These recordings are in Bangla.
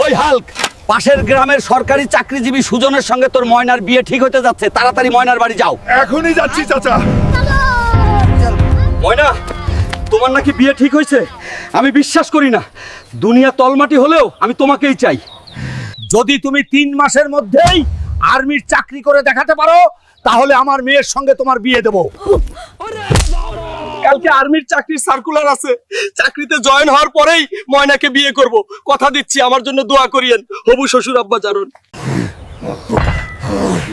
ওই হাল্ক, পাশের গ্রামের সরকারি চাকরিজীবী সুজনের সঙ্গে তোর ময়নার বিয়ে ঠিক হতে যাচ্ছে, তাড়াতাড়ি ময়নার বাড়ি যাও। এখনই যাচ্ছি চাচা। ময়না, তোমার নাকি বিয়ে ঠিক হয়েছে? আমি বিশ্বাস করি না। দুনিয়া তলমাটি হলেও আমি তোমাকেই চাই। যদি তুমি 3 মাসের মধ্যেই আর্মির চাকরি করে দেখাতে পারো, তাহলে আমার মেয়ের সঙ্গে তোমার বিয়ে দেব। কালকে আর্মির চাকরির সার্কুলার আছে, চাকরিতে জয়েন হওয়ার পরেই ময়নাকে বিয়ে করব। কথা দিচ্ছি, আমার জন্য দোয়া করিয়েন। হবু শ্বশুর আব্বা জারুন।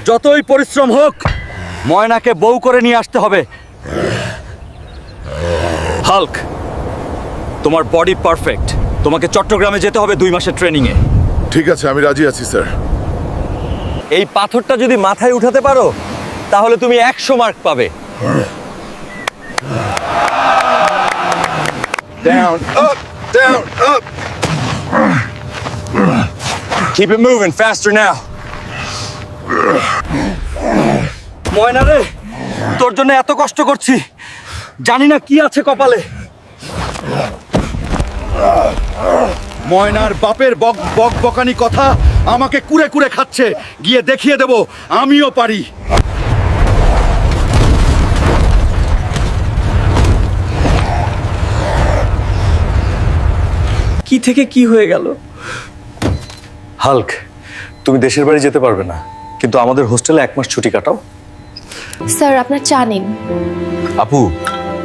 যতই পরিশ্রম হোক, ময়নাকে বউ করে নিয়ে আসতে হবে। হাল্ক, তোমার বডি পারফেক্ট, তোমাকে চট্টগ্রামে যেতে হবে 2 মাসের ট্রেনিং এ। ঠিক আছে, আমি রাজি আছি স্যার। এই পাথরটা যদি মাথায় উঠাতে পারো, তাহলে তুমি 100 মার্ক পাবে। Down, up, down, up. Keep it moving, faster now. ময়না রে, তোর জন্য এত কষ্ট করছি, জানি না কি আছে কপালে। ময়নার বাপের বকবকানি কথা আমাকে কুরে কুরে খাচ্ছে। গিয়ে দেখিয়ে দেব আমিও পারি। কি থেকে কি হয়ে গেল? হাল্ক, তুমি দেশের বাড়ি যেতে পারবে না, কিন্তু আমাদের হোস্টেলে 1 মাস ছুটি কাটাও। স্যার আপনার চা নিন। আপু,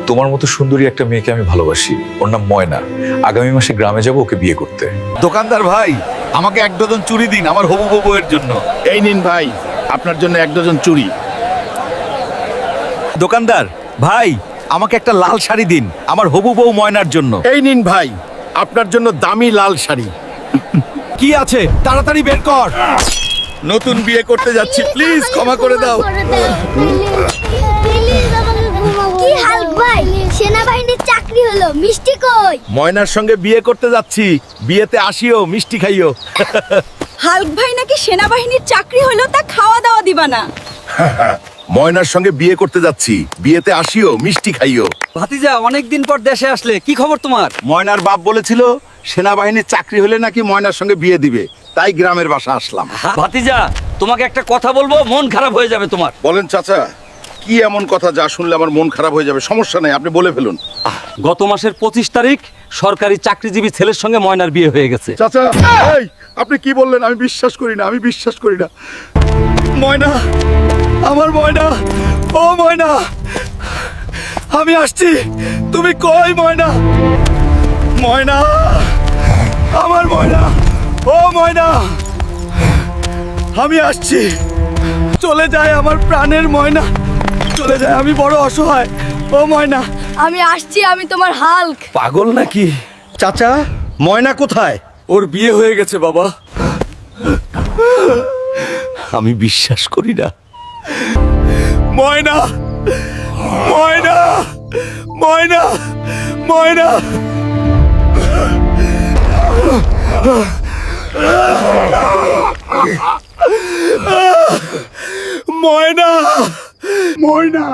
তোমার মতো সুন্দরী একটা মেয়েকে আমি ভালোবাসি। ওর নাম ময়না। আগামী মাসে গ্রামে যাব ওকে বিয়ে করতে। দোকানদার ভাই, আমাকে 1 ডজন চুড়ি দিন আমার হবু বউয়ের জন্য। এই নিন ভাই, আপনার জন্য 1 ডজন চুড়ি। দোকানদার ভাই, আমাকে একটা লাল শাড়ি দিন আমার হবু বউ ময়নার জন্য। এই নিন ভাই, আপনার জন্য দামি লাল শাড়ি। কি আছে তাড়াতাড়ি বের কর। নতুন বিয়ে করতে যাচ্ছি, প্লিজ ক্ষমা করে দাও। কি হাল্ক ভাই, সেনাবাহিনীর চাকরি হলো, মিষ্টি কই? ময়নার সঙ্গে বিয়ে করতে যাচ্ছি, বিয়েতে আসিও, মিষ্টি খাইও। হাল্ক ভাই নাকি সেনাবাহিনীর চাকরি হলো, তা খাওয়া দাওয়া দিবা না? ময়নার সঙ্গে বিয়ে করতে যাচ্ছি, বিয়েতে আসিও, মিষ্টি খাইও। ভাতিজা, অনেকদিন পর দেশে আসলে, কি খবর তোমার? ময়নার বাপ বলেছিল সেনাবাহিনীর চাকরি হলে নাকি ময়নার সঙ্গে বিয়ে দিবে, তাই গ্রামের বাসা আসলাম। ভাতিজা, তোমাকে একটা কথা বলবো, মন খারাপ হয়ে যাবে তোমার। বলেন চাচা, কি এমন কথা যা শুনলে আমার মন খারাপ হয়ে যাবে? সমস্যা নেই, আপনি বলে ফেলুন। গত মাসের 25 তারিখ সরকারি চাকরিজীবী ছেলের সঙ্গে ময়নার বিয়ে হয়ে গেছে। চাচা, এই আপনি কি বললেন? আমি বিশ্বাস করি না, আমি বিশ্বাস করি না। ময়না, আমার ময়না, ও ময়না, আমি আসছি, তুমি কই ময়না? ময়না, আমার ময়না, ও ময়না, আমি আসছি। চলে যায় আমার প্রাণের ময়না, চলে যায়, আমি বড় অসহায়। ও ময়না, আমি আসছি, আমি তোমার হাল্ক। পাগল নাকি? চাচা, ময়না কোথায়? ওর বিয়ে হয়ে গেছে বাবা। আমি বিশ্বাস করি না। ময়না, ময়না, ময়না, ময়না, ময়না, ময়না,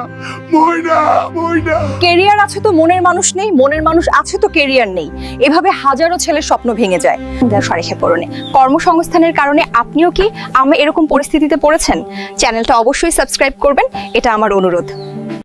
ময়না, ময়না। কেরিয়ার আছে তো মনের মানুষ নেই, মনের মানুষ আছে তো কেরিয়ার নেই। এভাবে হাজারো ছেলের স্বপ্ন ভেঙে যায়। সরেখে পড়নে কর্মসংস্থানের কারণে আপনিও কি এরকম পরিস্থিতিতে পড়েছেন? চ্যানেলটা অবশ্যই সাবস্ক্রাইব করবেন, এটা আমার অনুরোধ।